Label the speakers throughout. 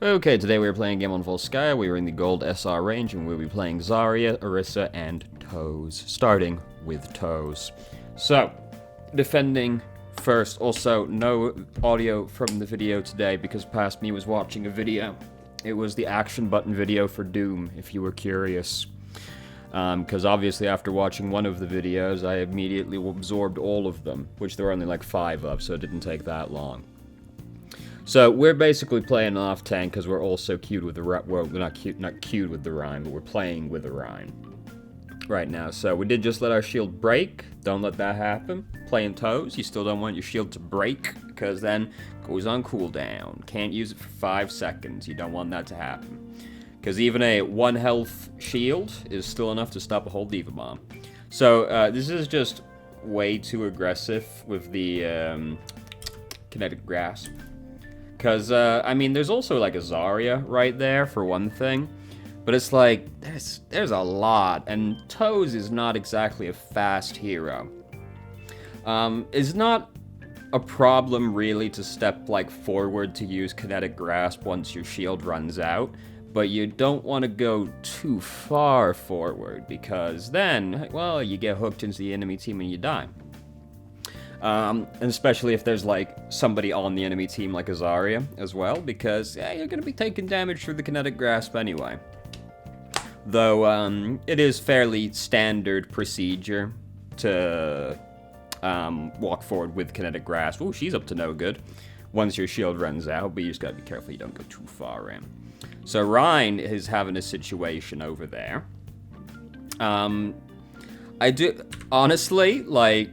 Speaker 1: Okay, today we are playing a game on Volskaya. We are in the gold SR range, and we'll be playing Zarya, Orisa, and Toes. Starting with Toes. So, defending first. Also, no audio from the video today because past me was watching a video. It was the action button video for Doom, if you were curious. Because obviously after watching one of the videos, I immediately absorbed all of them, which there were only like 5 of, so it didn't take that long. So we're basically playing off tank because we're also queued with the well, we're not queued with the Rhine, but we're playing with the Rhine right now. So we did just let our shield break. Don't let that happen. Playing Toes, you still don't want your shield to break because then it goes on cooldown. Can't use it for 5 seconds. You don't want that to happen. Because even a 1 health shield is still enough to stop a whole Diva Bomb. So this is just way too aggressive with the Kinetic Grasp. Because, I mean, there's also, like, a Zarya right there, for one thing. But it's like, there's a lot, and Toes is not exactly a fast hero. It's not a problem, really, to step, like, forward to use Kinetic Grasp once your shield runs out. But you don't want to go too far forward, because then, well, you get hooked into the enemy team and you die. And especially if there's, like, somebody on the enemy team like a Zarya as well, because, yeah, you're going to be taking damage through the Kinetic Grasp anyway. Though, it is fairly standard procedure to walk forward with Kinetic Grasp. Ooh, she's up to no good once your shield runs out, but you just got to be careful you don't go too far in. So Rhine is having a situation over there. I do, honestly, like,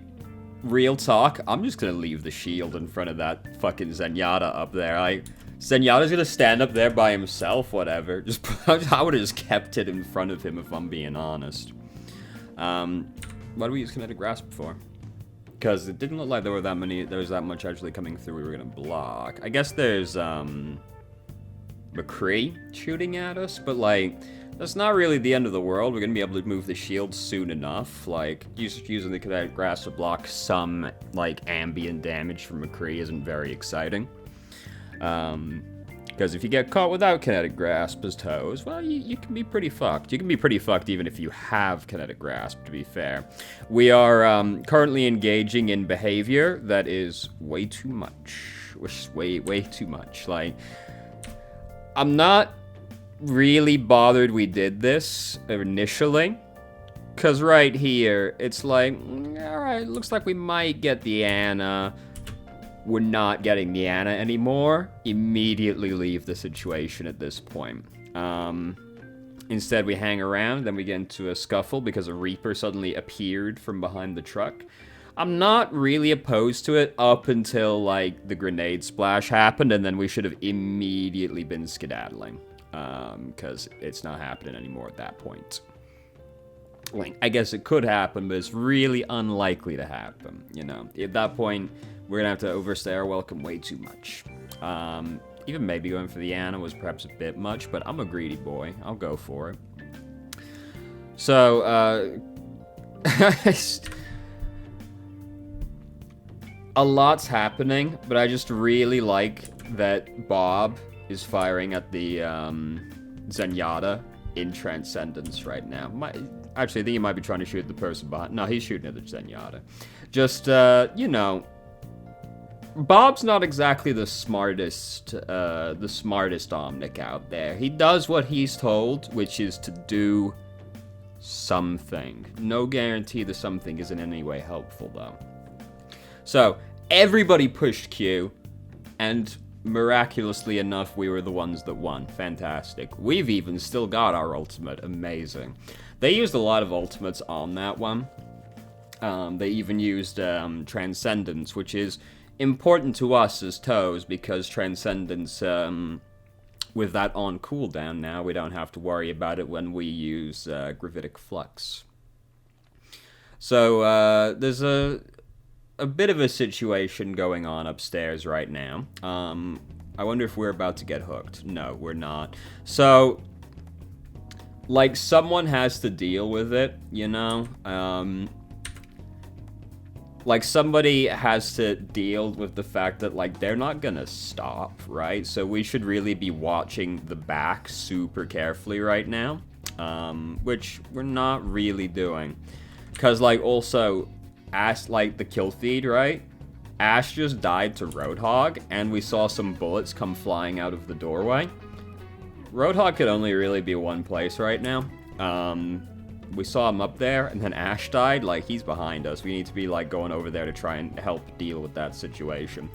Speaker 1: real talk, I'm just gonna leave the shield in front of that fucking Zenyatta up there. Like, Zenyatta's gonna stand up there by himself, whatever. Just, I would've just kept it in front of him if I'm being honest. Why do we use Kinetic Grasp for? Because it didn't look like there was that much actually coming through we were gonna block. I guess there's, McCree shooting at us, but, like, that's not really the end of the world. We're going to be able to move the shield soon enough. Like, using the Kinetic Grasp to block some, like, ambient damage from McCree isn't very exciting. Because if you get caught without Kinetic Grasp as Toes, well, you can be pretty fucked. You can be pretty fucked even if you have Kinetic Grasp, to be fair. We are currently engaging in behavior that is way too much. Way too much. Like, I'm not really bothered we did this initially, because right here, it's like, alright, looks like we might get the Ana. We're not getting the Ana anymore. Immediately leave the situation at this point. Instead, we hang around, then we get into a scuffle because a Reaper suddenly appeared from behind the truck. I'm not really opposed to it up until, like, the grenade splash happened, and then we should have immediately been skedaddling. Because it's not happening anymore at that point. Like, I guess it could happen, but it's really unlikely to happen, you know? At that point, we're gonna have to overstay our welcome way too much. Even maybe going for the Ana was perhaps a bit much, but I'm a greedy boy. I'll go for it. So, a lot's happening, but I just really like that Bob is firing at the Zenyatta in Transcendence right now. Actually, I think he might be trying to shoot the person behind. No, he's shooting at the Zenyatta. Just, you know, Bob's not exactly the smartest Omnic out there. He does what he's told, which is to do something. No guarantee the something is in any way helpful, though. So, everybody pushed Q, and miraculously enough, we were the ones that won. Fantastic. We've even still got our ultimate. Amazing. They used a lot of ultimates on that one. They even used Transcendence, which is important to us as Toes, because Transcendence, with that on cooldown now, we don't have to worry about it when we use Gravitic Flux. So, there's a bit of a situation going on upstairs right now. I wonder if we're about to get hooked. No, we're not. So, like, someone has to deal with it, you know? like, somebody has to deal with the fact that, like, they're not gonna stop, right? So we should really be watching the back super carefully right now, which we're not really doing. Because, like, also, Ash, like, the kill feed, right? Ash just died to Roadhog, and we saw some bullets come flying out of the doorway. Roadhog could only really be one place right now. We saw him up there, and then Ash died. Like, he's behind us. We need to be, like, going over there to try and help deal with that situation.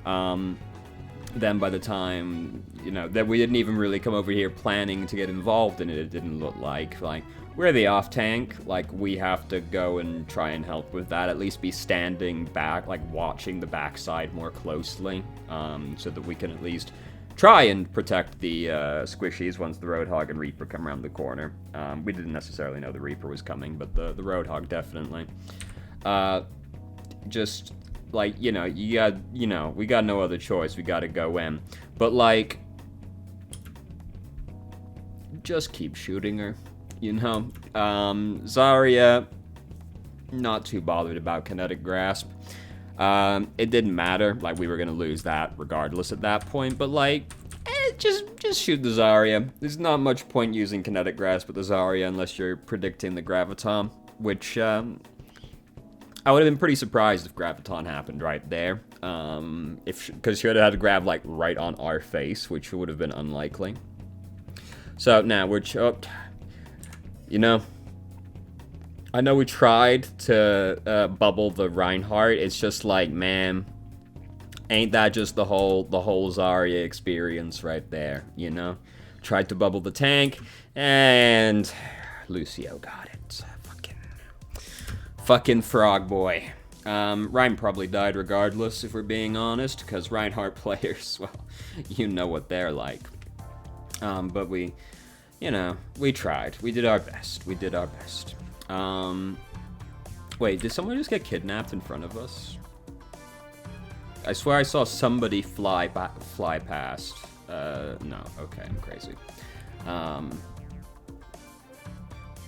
Speaker 1: Then by the time, you know, that we didn't even really come over here planning to get involved in it, it didn't look like, we're the off tank, like, we have to go and try and help with that, at least be standing back, like, watching the backside more closely, so that we can at least try and protect the squishies once the Roadhog and Reaper come around the corner. We didn't necessarily know the Reaper was coming, but the Roadhog definitely. Just, like, you know, we got no other choice. We gotta go in. But, like, just keep shooting her, you know? Zarya, not too bothered about Kinetic Grasp. It didn't matter, like, we were gonna lose that regardless at that point, but, like, just shoot the Zarya. There's not much point using Kinetic Grasp with the Zarya unless you're predicting the Graviton, which, I would have been pretty surprised if Graviton happened right there, because she would have had to grab, like, right on our face, which would have been unlikely. So, now, we're choked. You know, I know we tried to bubble the Reinhardt. It's just like, man, ain't that just the whole Zarya experience right there, you know? Tried to bubble the tank, and Lucio got it. Fucking frog boy. Ryan probably died regardless, if we're being honest, because Reinhardt players, well, you know what they're like. But we, you know, we tried. We did our best. We did our best. Wait, did someone just get kidnapped in front of us? I swear I saw somebody fly past. No, okay, I'm crazy.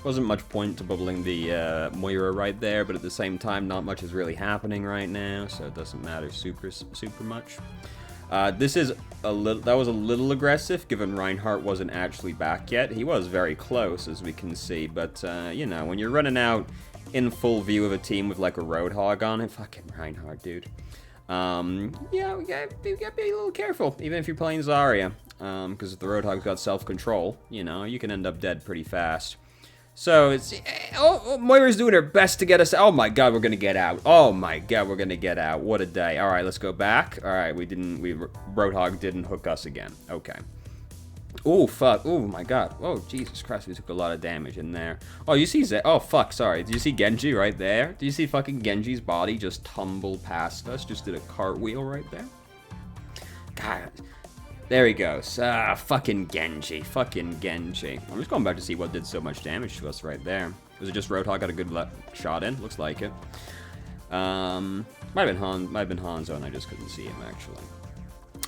Speaker 1: Wasn't much point to bubbling the Moira right there, but at the same time, not much is really happening right now, so it doesn't matter super much. This is that was a little aggressive, given Reinhardt wasn't actually back yet. He was very close, as we can see, but, you know, when you're running out in full view of a team with, like, a Roadhog on it, fucking Reinhardt, dude. Yeah, we gotta be a little careful, even if you're playing Zarya, because if the Roadhog's got self-control, you know, you can end up dead pretty fast. So, it's... Oh, Moira's doing her best to get us... Oh my god, we're gonna get out. Oh my god, we're gonna get out. What a day. Alright, let's go back. Alright, Roadhog didn't hook us again. Okay. Oh, fuck. Oh my god. Oh, Jesus Christ, we took a lot of damage in there. Oh, you see... Oh, fuck, sorry. Did you see Genji right there? Did you see fucking Genji's body just tumble past us? Just did a cartwheel right there? God... There he goes. Fucking Genji. Fucking Genji. I'm just going back to see what did so much damage to us right there. Was it just Roadhog got a good shot in? Looks like it. Might have been Hanzo and I just couldn't see him, actually.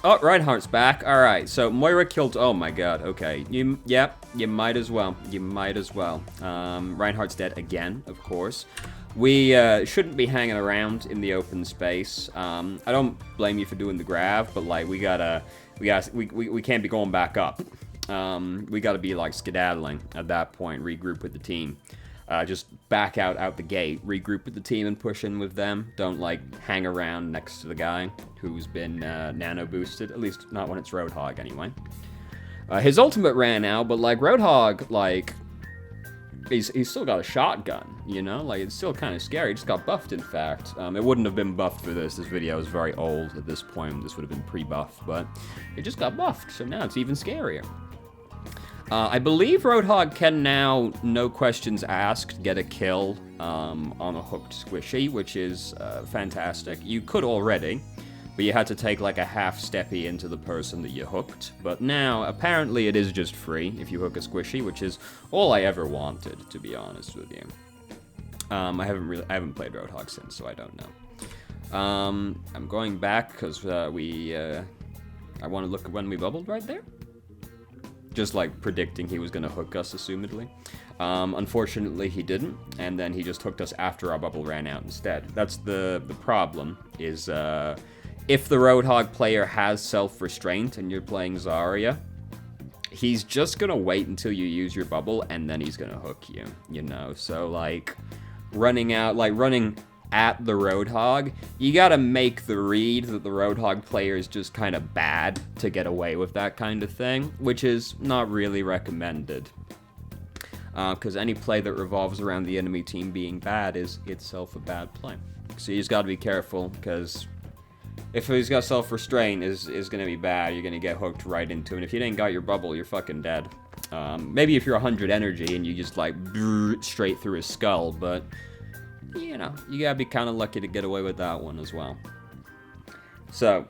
Speaker 1: Oh, Reinhardt's back. Alright, so Moira killed... Oh my god, okay. Yep, you might as well. You might as well. Reinhardt's dead again, of course. We shouldn't be hanging around in the open space. I don't blame you for doing the grab, but, like, we can't be going back up. We gotta be, like, skedaddling at that point, regroup with the team. Just back out the gate, regroup with the team and push in with them. Don't, like, hang around next to the guy who's been nano boosted, at least not when it's Roadhog anyway. His ultimate ran out, but, like, Roadhog, like, he's still got a shotgun, you know? Like, it's still kind of scary. He just got buffed, in fact. It wouldn't have been buffed for this. This video is very old at this point. This would have been pre-buffed, but it just got buffed, so now it's even scarier. I believe Roadhog can now, no questions asked, get a kill on a hooked squishy, which is fantastic. You could already, but you had to take, like, a half-steppy into the person that you hooked. But now, apparently, it is just free if you hook a squishy, which is all I ever wanted, to be honest with you. I haven't played Roadhog since, so I don't know. I'm going back because I want to look at when we bubbled right there. just like predicting he was going to hook us, assumedly. Unfortunately, he didn't, and then he just hooked us after our bubble ran out instead. That's the problem, is if the Roadhog player has self-restraint and you're playing Zarya, he's just gonna wait until you use your bubble, and then he's gonna hook you, you know? So, like, running at the Roadhog, you gotta make the read that the Roadhog player is just kind of bad to get away with that kind of thing, which is not really recommended. Because any play that revolves around the enemy team being bad is itself a bad play. So you just gotta be careful, because if he's got self-restraint, is gonna be bad. You're gonna get hooked right into it. And if you ain't got your bubble, you're fucking dead. Maybe if you're 100 energy and you just, like, straight through his skull, but, you know, you gotta be kind of lucky to get away with that one as well. So,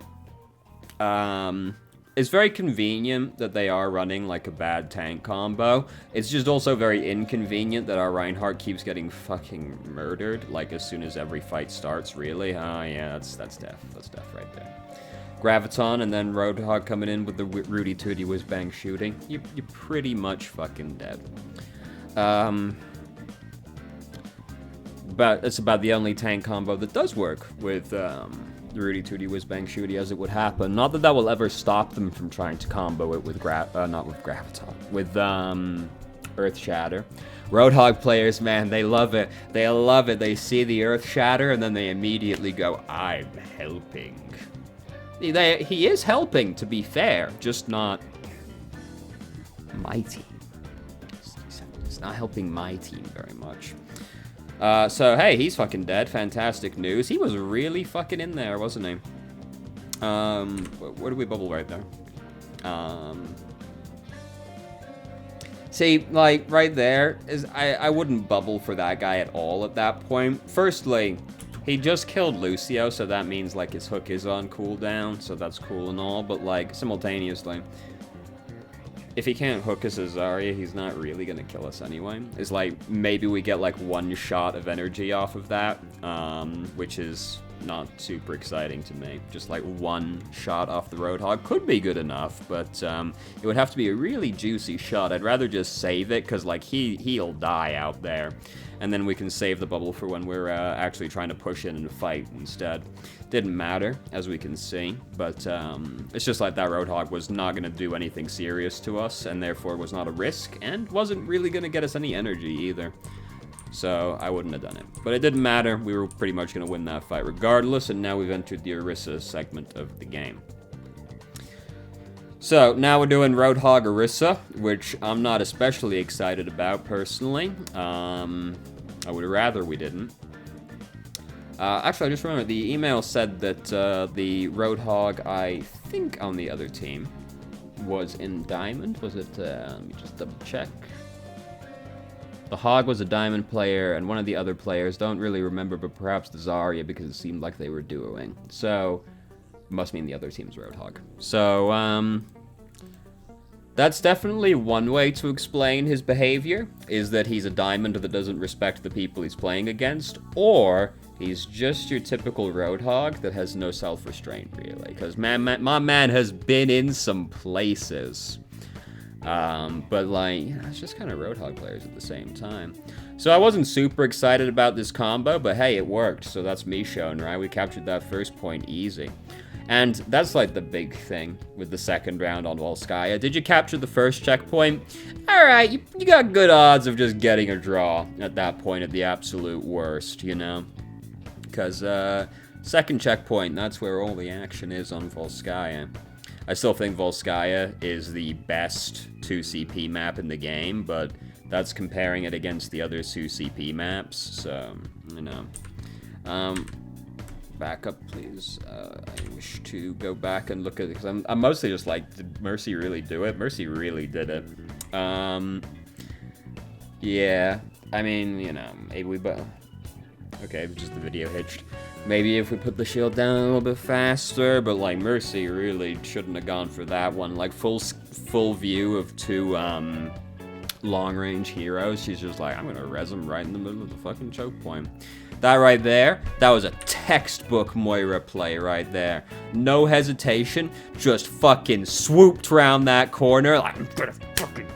Speaker 1: it's very convenient that they are running, like, a bad tank combo. It's just also very inconvenient that our Reinhardt keeps getting fucking murdered, like, as soon as every fight starts, really. Oh, yeah, that's death. That's death right there. Graviton and then Roadhog coming in with the Rudy Tooty Whiz Bang shooting. You're pretty much fucking dead. But it's about the only tank combo that does work with, the Rudy Tooty Whiz Bang Shooty as it would happen. Not that that will ever stop them from trying to combo it with not with Graviton, with Earth Shatter. Roadhog players, man, they love it. They love it. They see the Earth Shatter and then they immediately go, I'm helping. He is helping, to be fair, just not my team. It's not helping my team very much. So, hey, he's fucking dead. Fantastic news. He was really fucking in there, wasn't he? Where do we bubble right there? See, like, right there, I wouldn't bubble for that guy at all at that point. Firstly, he just killed Lucio, so that means, like, his hook is on cooldown, so that's cool and all, but, like, simultaneously, if he can't hook us as Zarya, he's not really gonna kill us anyway. It's like, maybe we get like one shot of energy off of that, which is not super exciting to me. Just like one shot off the Roadhog could be good enough, but it would have to be a really juicy shot. I'd rather just save it, because like he'll die out there. And then we can save the bubble for when we're actually trying to push in and fight instead. Didn't matter, as we can see, but it's just like that Roadhog was not going to do anything serious to us, and therefore was not a risk, and wasn't really going to get us any energy either. So I wouldn't have done it. But it didn't matter, we were pretty much going to win that fight regardless, and now we've entered the Orisa segment of the game. So, now we're doing Roadhog Orisa, which I'm not especially excited about, personally. I would rather we didn't. Actually, I just remembered, the email said that the Roadhog, I think, on the other team, was in Diamond. Was it, let me just double check. The Hog was a Diamond player, and one of the other players, don't really remember, but perhaps the Zarya, because it seemed like they were duoing. So, must mean the other team's Roadhog. So, that's definitely one way to explain his behavior, is that he's a Diamond that doesn't respect the people he's playing against, or he's just your typical Roadhog that has no self-restraint, really. Because my man has been in some places. But, like, it's just kind of Roadhog players at the same time. So I wasn't super excited about this combo, but hey, it worked. So that's me showing, right? We captured that first point easy. And that's, like, the big thing with the second round on Volskaya. Did you capture the first checkpoint? Alright, you got good odds of just getting a draw at that point at the absolute worst, you know? Because, second checkpoint, that's where all the action is on Volskaya. I still think Volskaya is the best 2CP map in the game, but that's comparing it against the other 2CP maps, so, you know. Back up, please. I wish to go back and look at it, because I'm mostly just like, did Mercy really do it? Mercy really did it. Yeah, I mean, you know, maybe we okay, just the video hitched. Maybe if we put the shield down a little bit faster, but like Mercy really shouldn't have gone for that one. Like full view of two long-range heroes. She's just like, I'm gonna res him right in the middle of the fucking choke point. That right there, that was a textbook Moira play right there. No hesitation, just fucking swooped around that corner, like, I'm gonna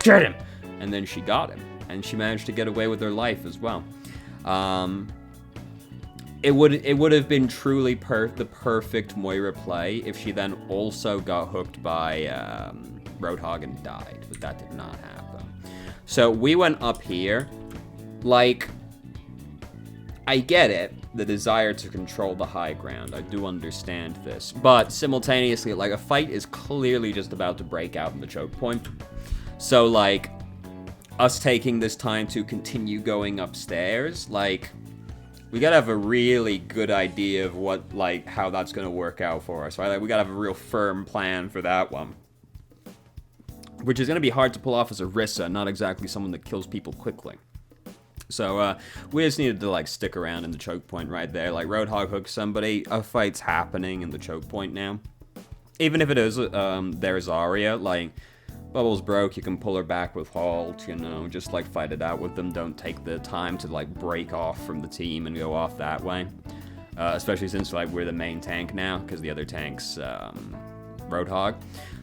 Speaker 1: get him! And then she got him. And she managed to get away with her life as well. It would have been truly the perfect Moira play if she then also got hooked by Roadhog and died, but that did not happen. So we went up here. Like, I get it, the desire to control the high ground. I do understand this. But simultaneously, like, a fight is clearly just about to break out in the choke point. So, like, us taking this time to continue going upstairs, like, we gotta have a really good idea of what, like, how that's gonna work out for us, right? Like, we gotta have a real firm plan for that one. Which is gonna be hard to pull off as Orisa, not exactly someone that kills people quickly. So, we just needed to, like, stick around in the choke point right there. Like, Roadhog hooks somebody, a fight's happening in the choke point now. Even if it is, there's Zarya, like, Bubbles broke, you can pull her back with Halt, you know, just, like, fight it out with them. Don't take the time to, like, break off from the team and go off that way. Especially since, like, we're the main tank now, because the other tank's, Roadhog.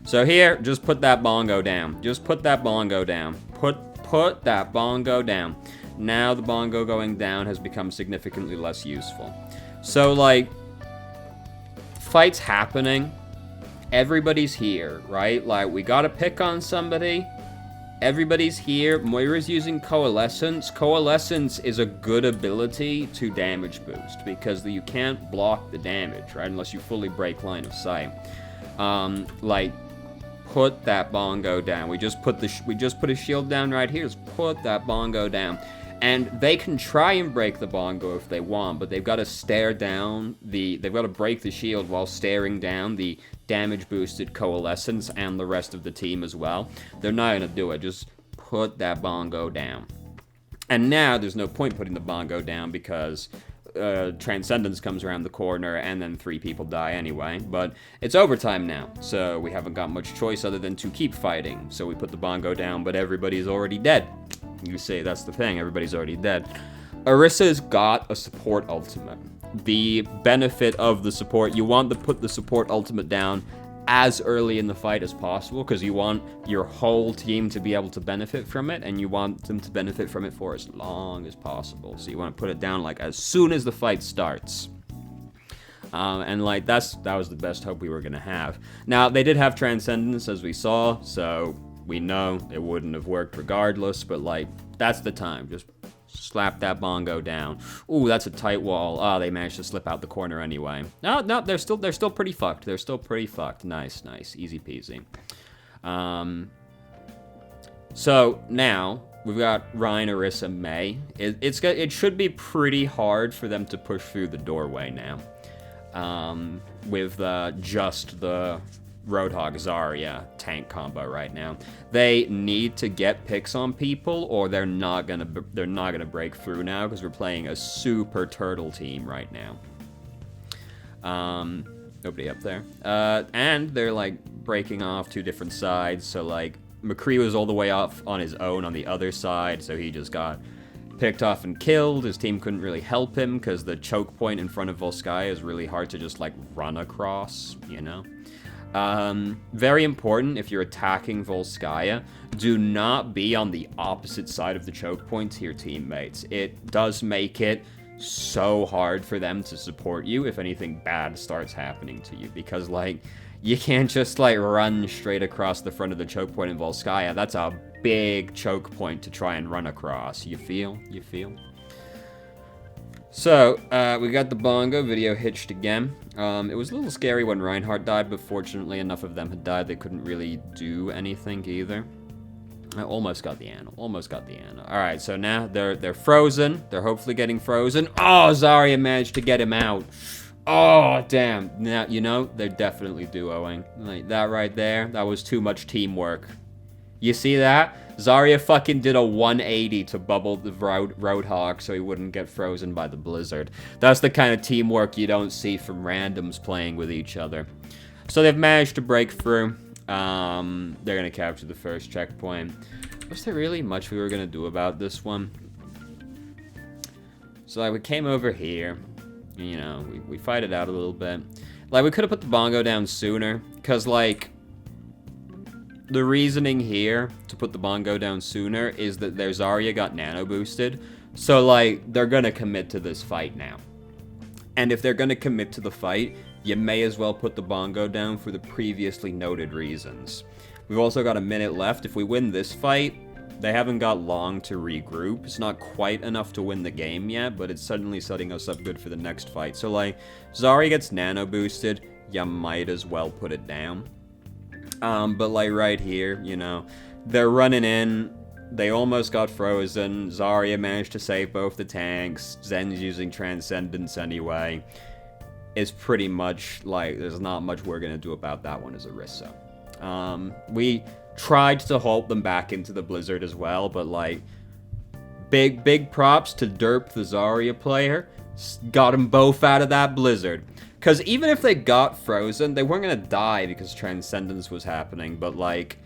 Speaker 1: So here, just put that bongo down. Just put that bongo down. Put that bongo down. Now the bongo going down has become significantly less useful. So, like, fights happening. Everybody's here, right? Like, we gotta pick on somebody. Everybody's here. Moira's using Coalescence. Coalescence is a good ability to damage boost, because you can't block the damage, right? Unless you fully break line of sight. Like, put that bongo down. We just put a shield down right here. Just put that bongo down. And they can try and break the bongo if they want, but they've got to stare down they've got to break the shield while staring down the damage boosted Coalescence and the rest of the team as well. They're not going to do it. Just put that bongo down. And now there's no point putting the bongo down because Transcendence comes around the corner and then 3 people die anyway. But it's overtime now, so we haven't got much choice other than to keep fighting. So we put the bongo down, but everybody's already dead. You say that's the thing, everybody's already dead. Orisa's got a support ultimate. The benefit of the support, you want to put the support ultimate down as early in the fight as possible, because you want your whole team to be able to benefit from it, and you want them to benefit from it for as long as possible. So you want to put it down, like, as soon as the fight starts. And, like, that was the best hope we were going to have. Now, they did have Transcendence, as we saw, so we know it wouldn't have worked regardless, but, like, that's the time. Just slap that bongo down. Ooh, that's a tight wall. Oh, they managed to slip out the corner anyway. No, they're still pretty fucked. They're still pretty fucked. Nice. Easy peasy. So now we've got Ryan, Orisa, May. It should be pretty hard for them to push through the doorway now. With just the Roadhog Zarya tank combo right now. They need to get picks on people, or they're not gonna break through now, because we're playing a super turtle team right now. Nobody up there. And they're, like, breaking off 2 different sides, so, like, McCree was all the way off on his own on the other side, so he just got picked off and killed. His team couldn't really help him, because the choke point in front of Volskaya is really hard to just, like, run across, you know? Very important if you're attacking Volskaya, do not be on the opposite side of the choke point to your teammates. It does make it so hard for them to support you if anything bad starts happening to you, because, like, you can't just, like, run straight across the front of the choke point in Volskaya. That's a big choke point to try and run across. You feel? So, we got the bongo video hitched again. It was a little scary when Reinhardt died, but fortunately enough of them had died they couldn't really do anything either. I almost got the Ana. Alright, so now they're frozen. They're hopefully getting frozen. Oh, Zarya managed to get him out. Oh, damn. Now, you know, they're definitely duoing. Like, that right there, that was too much teamwork. You see that? Zarya fucking did a 180 to bubble the Roadhog so he wouldn't get frozen by the blizzard. That's the kind of teamwork you don't see from randoms playing with each other. So they've managed to break through. They're going to capture the first checkpoint. Was there really much we were going to do about this one? So, like, we came over here. You know, we fight it out a little bit. Like, we could have put the bongo down sooner. Because, like, the reasoning here to put the bongo down sooner is that their Zarya got nano boosted. So, like, they're gonna commit to this fight now. And if they're gonna commit to the fight, you may as well put the bongo down for the previously noted reasons. We've also got a minute left. If we win this fight, they haven't got long to regroup. It's not quite enough to win the game yet, but it's suddenly setting us up good for the next fight. So, like, Zarya gets nano boosted, you might as well put it down. But, like, right here, you know, they're running in. They almost got frozen. Zarya managed to save both the tanks. Zen's using Transcendence anyway. It's pretty much, like, there's not much we're going to do about that one as Orisa. We tried to halt them back into the blizzard as well, but, like, big props to Derp, the Zarya player. Got them both out of that blizzard. Because even if they got frozen, they weren't going to die because Transcendence was happening, but, like,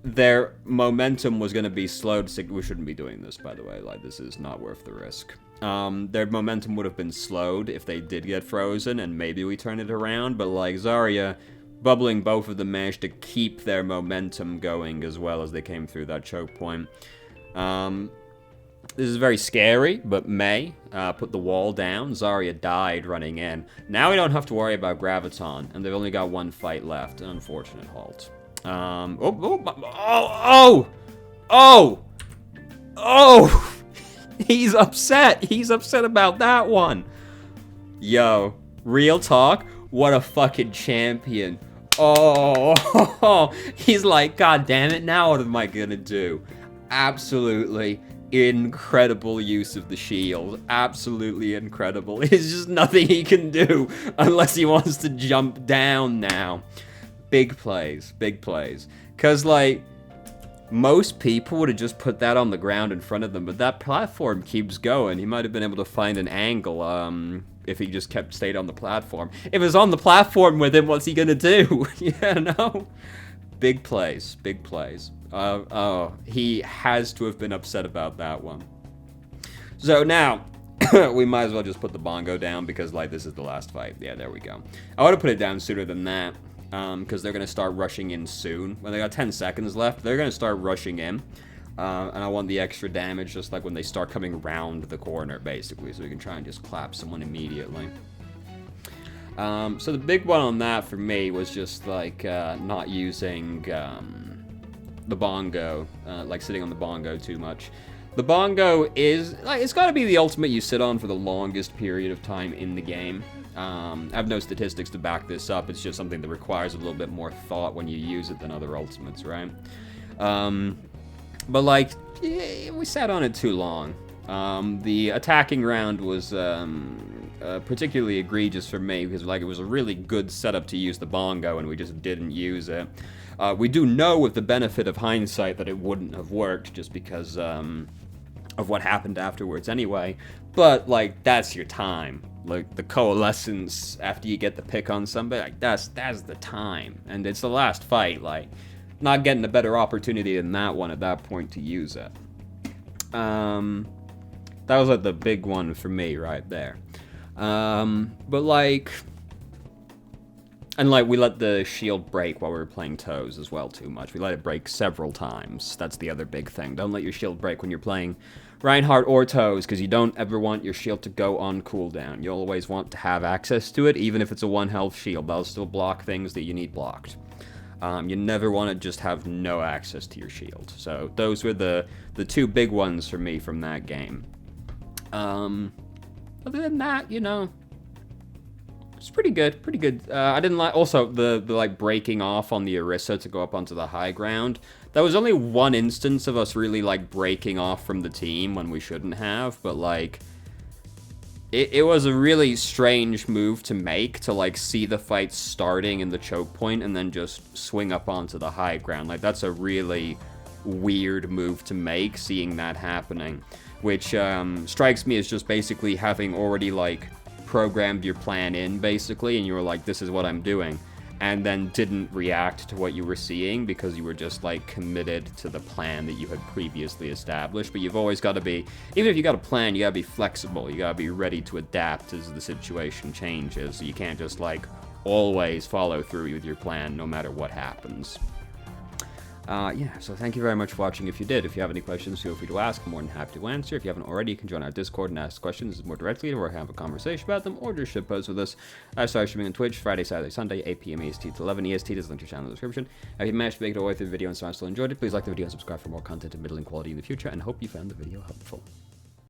Speaker 1: their momentum was going to be slowed. We shouldn't be doing this, by the way. Like, this is not worth the risk. Their momentum would have been slowed if they did get frozen, and maybe we turn it around, but, like, Zarya, bubbling both of them managed to keep their momentum going as well as they came through that choke point. This is very scary, but May put the wall down. Zarya died running in. Now we don't have to worry about Graviton, and they've only got one fight left. An unfortunate halt. Oh! He's upset. He's upset about that one. Yo, real talk. What a fucking champion. Oh, he's like, God damn it, now what am I gonna do? Absolutely incredible use of the shield. Absolutely incredible. There's just nothing he can do unless he wants to jump down now. Big plays, big plays. Because, like, most people would have just put that on the ground in front of them, but that platform keeps going. He might have been able to find an angle, if he just stayed on the platform. If it was on the platform with him, what's he gonna do? You know? Big plays, big plays. He has to have been upset about that one. So now, we might as well just put the bongo down because, like, this is the last fight. Yeah, there we go. I would have put it down sooner than that. Because they're going to start rushing in soon. When they got 10 seconds left, they're going to start rushing in. And I want the extra damage just like when they start coming around the corner, basically, so we can try and just clap someone immediately. So the big one on that for me was just, like, not using the bongo, like sitting on the bongo too much. The bongo is, like, it's got to be the ultimate you sit on for the longest period of time in the game. I have no statistics to back this up. It's just something that requires a little bit more thought when you use it than other ultimates, right? But, like, we sat on it too long. The attacking round was particularly egregious for me because, like, it was a really good setup to use the bongo and we just didn't use it. We do know with the benefit of hindsight that it wouldn't have worked just because of what happened afterwards anyway. But, like, that's your time. Like, the coalescence after you get the pick on somebody, like, that's the time. And it's the last fight, like, not getting a better opportunity than that one at that point to use it. That was, like, the big one for me right there. But, like... And, like, we let the shield break while we were playing Toes as well too much. We let it break several times. That's the other big thing. Don't let your shield break when you're playing Reinhardt or Toes, because you don't ever want your shield to go on cooldown. You always want to have access to it, even if it's a 1 health shield. That'll still block things that you need blocked. You never want to just have no access to your shield. So those were the two big ones for me from that game. Other than that, you know... It's pretty good, pretty good. I didn't like, also, the like, breaking off on the Orisa to go up onto the high ground. That was only one instance of us really, like, breaking off from the team when we shouldn't have, but, like, it was a really strange move to make, to, like, see the fight starting in the choke point and then just swing up onto the high ground. Like, that's a really weird move to make, seeing that happening, which strikes me as just basically having already, like, programmed your plan in, basically, and you were like, this is what I'm doing, and then didn't react to what you were seeing because you were just, like, committed to the plan that you had previously established. But you've always got to be, even if you got a plan, you got to be flexible, you got to be ready to adapt as the situation changes. So you can't just, like, always follow through with your plan no matter what happens. Yeah, so thank you very much for watching. If you did, if you have any questions, feel free to ask. I'm more than happy to answer. If you haven't already, you can join our Discord and ask questions more directly, or have a conversation about them, or just shitpost with us. I start streaming on Twitch Friday, Saturday, Sunday, 8 p.m. EST to 11 EST. There's a link to your channel in the description. If you managed to make it all the way through the video and somehow still enjoyed it, please like the video and subscribe for more content of middling quality in the future, and hope you found the video helpful.